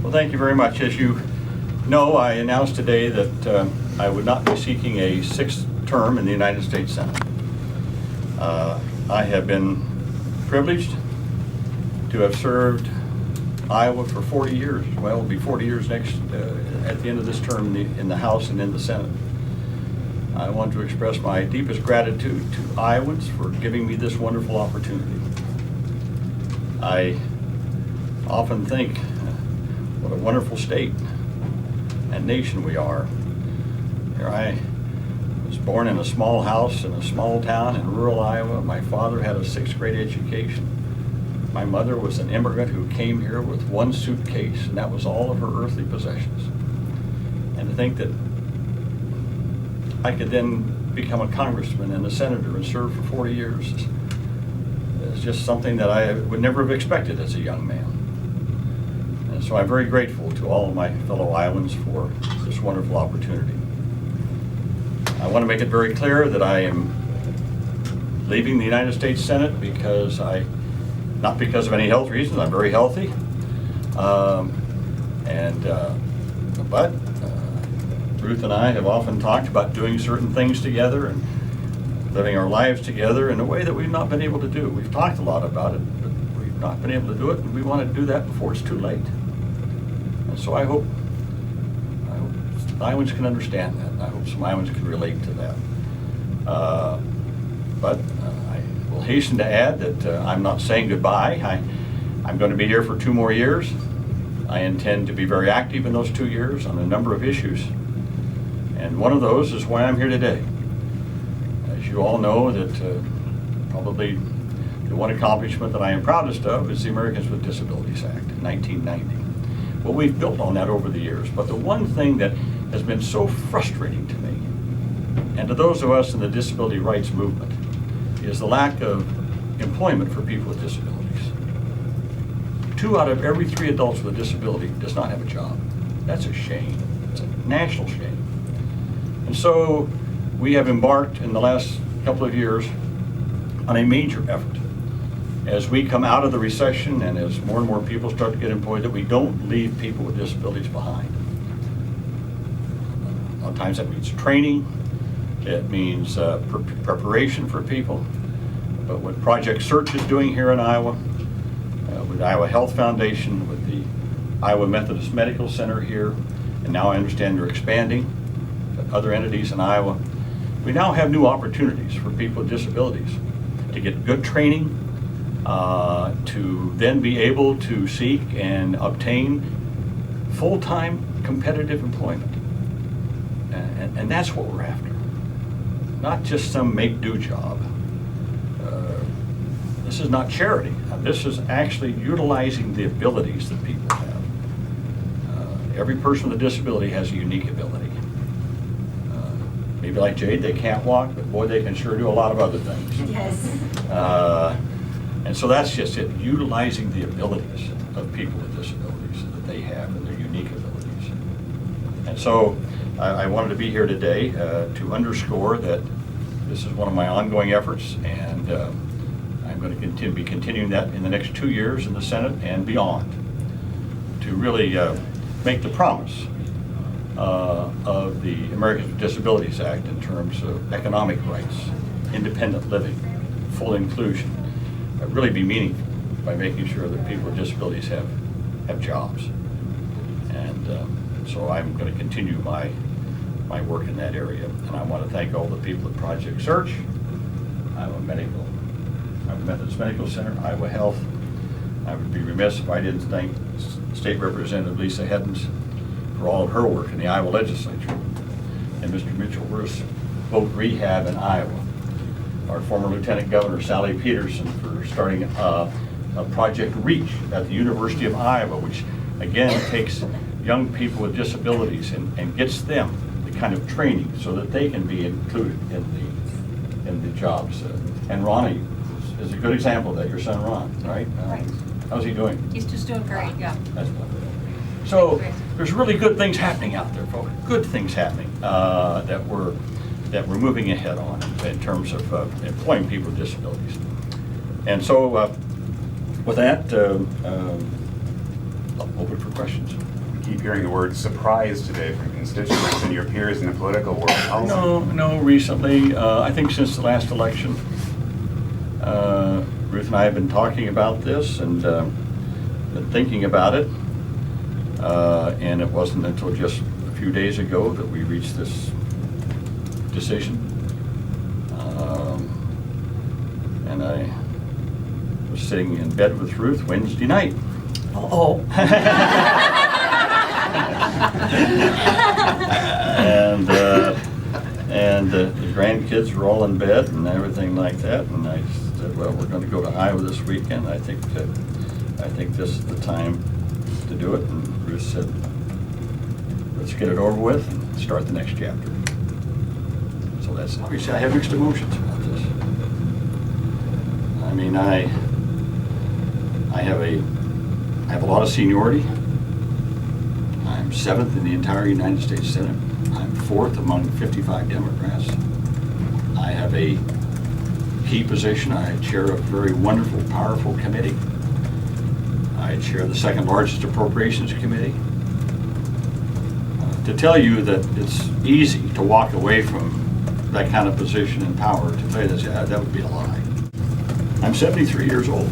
Well, thank you very much. As you know, I announced today that I would not be seeking a sixth term in the United States Senate. I have been privileged to have served Iowa for 40 years. Well, it'll be 40 years next at the end of this term in the House and in the Senate. I want to express my deepest gratitude to Iowans for giving me this wonderful opportunity. I often think what a wonderful state and nation we are. Here I was born in a small house in a small town in rural Iowa. My father had a sixth grade education. My mother was an immigrant who came here with one suitcase, and that was all of her earthly possessions. And to think that I could then become a congressman and a senator and serve for 40 years is just something that I would never have expected as a young man. And so I'm very grateful to all of my fellow Iowans for this wonderful opportunity. I want to make it very clear that I am leaving the United States Senate not because of any health reasons. I'm very healthy. But Ruth and I have often talked about doing certain things together and living our lives together in a way that we've not been able to do. We've talked a lot about it, but we've not been able to do it, and we want to do that before it's too late. And so I hope Iowans can understand that. I hope some Iowans can relate to that. But I will hasten to add that I'm not saying goodbye. I'm going to be here for 2 more years. I intend to be very active in those 2 years on a number of issues. And one of those is why I'm here today. As you all know, that probably the one accomplishment that I am proudest of is the Americans with Disabilities Act in 1990. Well, we've built on that over the years, but the one thing that has been so frustrating to me and to those of us in the disability rights movement is the lack of employment for people with disabilities. 2 out of every 3 adults with a disability does not have a job. That's a shame. It's a national shame. And so we have embarked in the last couple of years on a major effort as we come out of the recession and as more and more people start to get employed, that we don't leave people with disabilities behind. A lot of times that means training, it means preparation for people. But what Project Search is doing here in Iowa, with the Iowa Health Foundation, with the Iowa Methodist Medical Center here, and now I understand they're expanding to other entities in Iowa, we now have new opportunities for people with disabilities to get good training, to then be able to seek and obtain full-time competitive employment. And that's what we're after. Not just some make-do job. This is not charity. This is actually utilizing the abilities that people have. Every person with a disability has a unique ability. Maybe like Jade, they can't walk, but boy, they can sure do a lot of other things. Yes. And so that's just it, utilizing the abilities of people with disabilities that they have and their unique abilities. And so I wanted to be here today to underscore that this is one of my ongoing efforts, and I'm going to be continuing that in the next 2 years in the Senate and beyond to really make the promise of the Americans with Disabilities Act in terms of economic rights, independent living, full inclusion, really be meaningful by making sure that people with disabilities have jobs. And so I'm going to continue my work in that area. And I want to thank all the people at Project Search, Iowa Methodist Medical Center, Iowa Health. I would be remiss if I didn't thank State Representative Lisa Heddens for all of her work in the Iowa legislature, and Mr. Mitchell Worth's vote rehab in Iowa. Our former Lieutenant Governor Sally Peterson for starting a Project Reach at the University of Iowa, which again takes young people with disabilities and gets them the kind of training so that they can be included in the jobs. And Ronnie is a good example of that. Your son Ron, right? Right. How's he doing? He's just doing great, yeah. That's wonderful. So there's really good things happening out there, folks. Good things happening that we're moving ahead on in terms of employing people with disabilities. And so with that, open for questions. We keep hearing the word surprise today from constituents and your peers in the political world. No, recently, I think since the last election, Ruth and I have been talking about this and been thinking about it. And it wasn't until just a few days ago that we reached this decision. And I was sitting in bed with Ruth Wednesday night. Oh. and the grandkids were all in bed and everything like that. And I said, well, we're going to go to Iowa this weekend. I think this is the time to do it. And Ruth said, let's get it over with and start the next chapter. So that's it. Obviously, I have mixed emotions about this. I mean, I have a lot of seniority. I'm 7th in the entire United States Senate. I'm 4th among 55 Democrats. I have a key position. I chair a very wonderful, powerful committee. I chair the 2nd largest appropriations committee. To tell you that it's easy to walk away from that kind of position and power, to tell you this, that would be a lie. I'm 73 years old.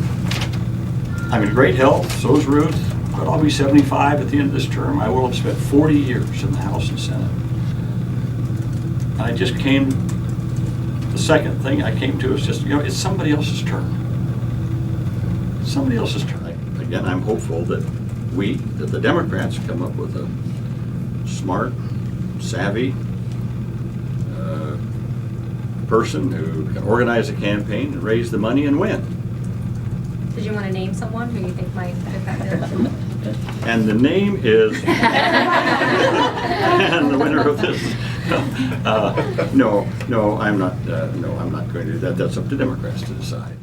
I'm in great health, so is Ruth, but I'll be 75 at the end of this term. I will have spent 40 years in the House and Senate. I just came, the second thing I came to is just, it's somebody else's turn. It's somebody else's turn. Again, I'm hopeful that the Democrats come up with a smart, savvy person who can organize a campaign and raise the money and win. Did you want to name someone who you think might fit that bill? And the name is, and the winner of this. No, I'm not going to do that. That's up to Democrats to decide.